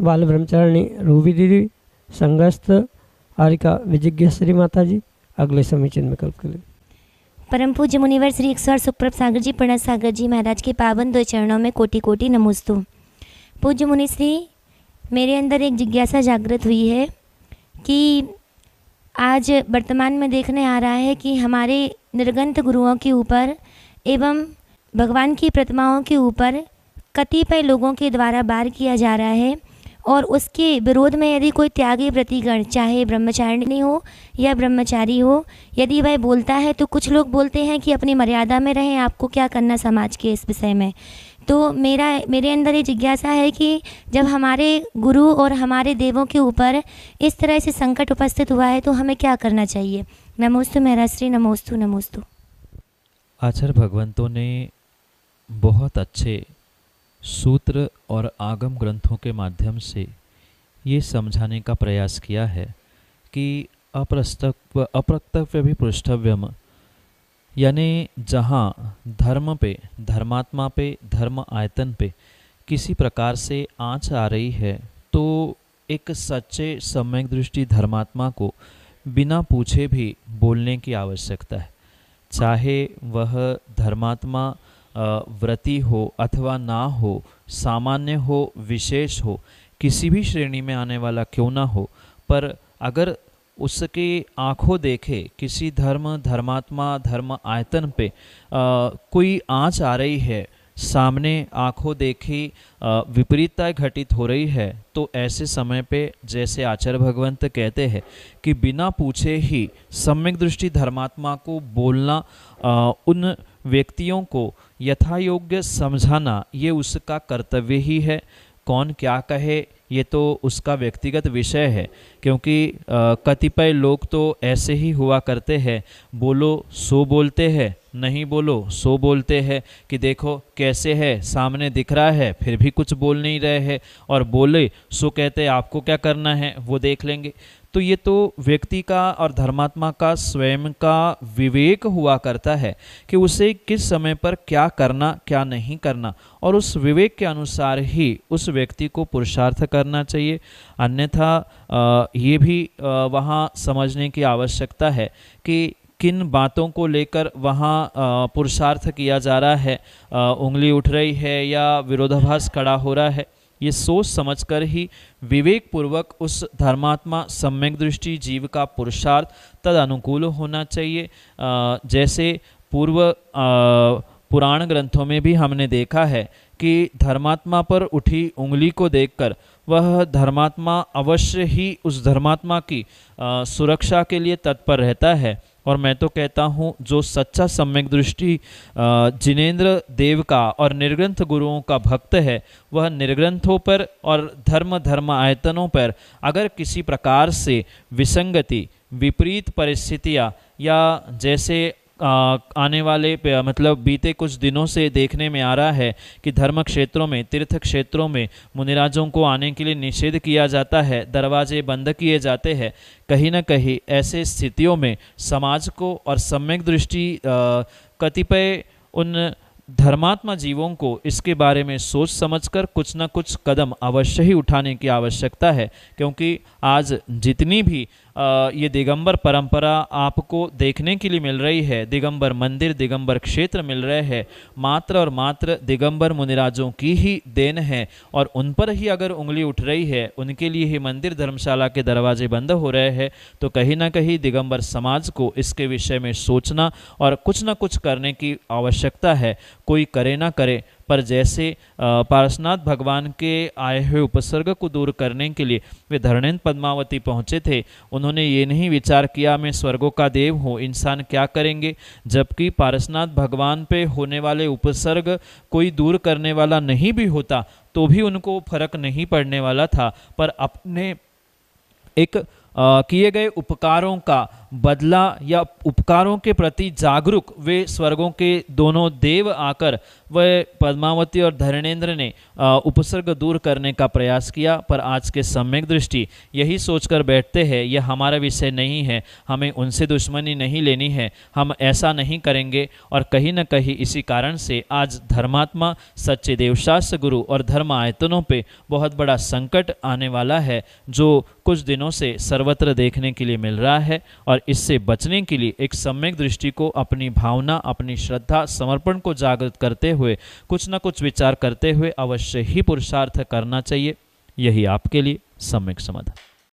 बाल ब्रह्मचारिणी रूबी दीदी, संघस्थ हारिका विजिज्ञाश्री माता जी। अगले समीचीन विकल्प के लिए परम पूज्य मुनिवर श्री ईश्वर सुप्रभ सागर जी, प्रणत सागर जी महाराज के पावन दो चरणों में कोटि कोटि नमोस्तु। पूज्य मुनि श्री, मेरे अंदर एक जिज्ञासा जागृत हुई है कि आज वर्तमान में देखने आ रहा है कि हमारे निर्गंत गुरुओं के ऊपर एवं भगवान की प्रतिमाओं के ऊपर कतिपय लोगों के द्वारा वार किया जा रहा है, और उसके विरोध में यदि कोई त्यागी व्रतिगण, चाहे ब्रह्मचारिणी हो या ब्रह्मचारी हो, यदि वह बोलता है तो कुछ लोग बोलते हैं कि अपनी मर्यादा में रहें, आपको क्या करना समाज के इस विषय में। तो मेरे अंदर ये जिज्ञासा है कि जब हमारे गुरु और हमारे देवों के ऊपर इस तरह से संकट उपस्थित हुआ है तो हमें क्या करना चाहिए। नमोस्तु महाराज श्री, नमोस्तु नमोस्तु। आचार्य भगवंतों ने बहुत अच्छे सूत्र और आगम ग्रंथों के माध्यम से ये समझाने का प्रयास किया है कि अप्रत्यव्य भी पृष्ठव्यम, यानी जहाँ धर्म पे, धर्मात्मा पे, धर्म आयतन पे किसी प्रकार से आँच आ रही है तो एक सच्चे सम्यक दृष्टि धर्मात्मा को बिना पूछे भी बोलने की आवश्यकता है। चाहे वह धर्मात्मा व्रती हो अथवा ना हो, सामान्य हो, विशेष हो, किसी भी श्रेणी में आने वाला क्यों ना हो, पर अगर उसके आँखों देखे किसी धर्मात्मा, धर्म आयतन पे कोई आँच आ रही है, सामने आँखों देखी विपरीतताएं घटित हो रही है, तो ऐसे समय पे जैसे आचार्य भगवंत कहते हैं कि बिना पूछे ही सम्यक दृष्टि धर्मात्मा को बोलना, उन व्यक्तियों को यथायोग्य समझाना, ये उसका कर्तव्य ही है। कौन क्या कहे ये तो उसका व्यक्तिगत विषय है, क्योंकि कतिपय लोग तो ऐसे ही हुआ करते हैं, बोलो सो बोलते हैं, नहीं बोलो सो बोलते हैं कि देखो कैसे है, सामने दिख रहा है फिर भी कुछ बोल नहीं रहे हैं, और बोले सो कहते हैं आपको क्या करना है वो देख लेंगे। तो ये तो व्यक्ति का और धर्मात्मा का स्वयं का विवेक हुआ करता है कि उसे किस समय पर क्या करना क्या नहीं करना, और उस विवेक के अनुसार ही उस व्यक्ति को पुरुषार्थ करना चाहिए। अन्यथा ये भी वहाँ समझने की आवश्यकता है कि किन बातों को लेकर वहाँ पुरुषार्थ किया जा रहा है, उंगली उठ रही है या विरोधाभास खड़ा हो रहा है। ये सोच समझकर ही विवेक पूर्वक उस धर्मात्मा सम्यक दृष्टि जीव का पुरुषार्थ तद अनुकूल होना चाहिए। जैसे पूर्व पुराण ग्रंथों में भी हमने देखा है कि धर्मात्मा पर उठी उंगली को देखकर वह धर्मात्मा अवश्य ही उस धर्मात्मा की सुरक्षा के लिए तत्पर रहता है। और मैं तो कहता हूँ जो सच्चा सम्यक दृष्टि जिनेंद्र देव का और निर्ग्रंथ गुरुओं का भक्त है, वह निर्ग्रंथों पर और धर्म आयतनों पर अगर किसी प्रकार से विसंगति, विपरीत परिस्थितियाँ या जैसे आने वाले मतलब बीते कुछ दिनों से देखने में आ रहा है कि धर्म क्षेत्रों में, तीर्थ क्षेत्रों में मुनिराजों को आने के लिए निषेध किया जाता है, दरवाजे बंद किए जाते हैं। कहीं न कहीं ऐसे स्थितियों में समाज को और सम्यक दृष्टि कतिपय उन धर्मात्मा जीवों को इसके बारे में सोच समझकर कुछ न कुछ कदम अवश्य ही उठाने की आवश्यकता है, क्योंकि आज जितनी भी ये दिगंबर परंपरा आपको देखने के लिए मिल रही है, दिगंबर मंदिर, दिगंबर क्षेत्र मिल रहे हैं, मात्र और मात्र दिगंबर मुनिराजों की ही देन है, और उन पर ही अगर उंगली उठ रही है, उनके लिए ही मंदिर धर्मशाला के दरवाजे बंद हो रहे हैं, तो कहीं ना कहीं दिगंबर समाज को इसके विषय में सोचना और कुछ न कुछ करने की आवश्यकता है। कोई करे ना करे, पर जैसे पार्श्वनाथ भगवान के आए हुए उपसर्ग को दूर करने के लिए वे धरणेन्द्र पद्मावती पहुँचे थे, उन्होंने ये नहीं विचार किया मैं स्वर्गों का देव हूँ, इंसान क्या करेंगे, जबकि पार्श्वनाथ भगवान पे होने वाले उपसर्ग कोई दूर करने वाला नहीं भी होता तो भी उनको फर्क नहीं पड़ने वाला था। पर अपने एक किए गए उपकारों का बदला या उपकारों के प्रति जागरूक वे स्वर्गों के दोनों देव आकर वह पद्मावती और धरणेंद्र ने उपसर्ग दूर करने का प्रयास किया, पर आज के सम्यक दृष्टि यही सोचकर बैठते हैं यह हमारा विषय नहीं है, हमें उनसे दुश्मनी नहीं लेनी है, हम ऐसा नहीं करेंगे। और कहीं न कहीं इसी कारण से आज धर्मात्मा सच्चे देवशास्त्र गुरु और धर्म आयतनों पे बहुत बड़ा संकट आने वाला है, जो कुछ दिनों से सर्वत्र देखने के लिए मिल रहा है। और इससे बचने के लिए एक सम्यक दृष्टि को, अपनी भावना, अपनी श्रद्धा, समर्पण को जागृत करते हुए कुछ न कुछ विचार करते हुए अवश्य ही पुरुषार्थ करना चाहिए। यही आपके लिए सम्यक समाधान।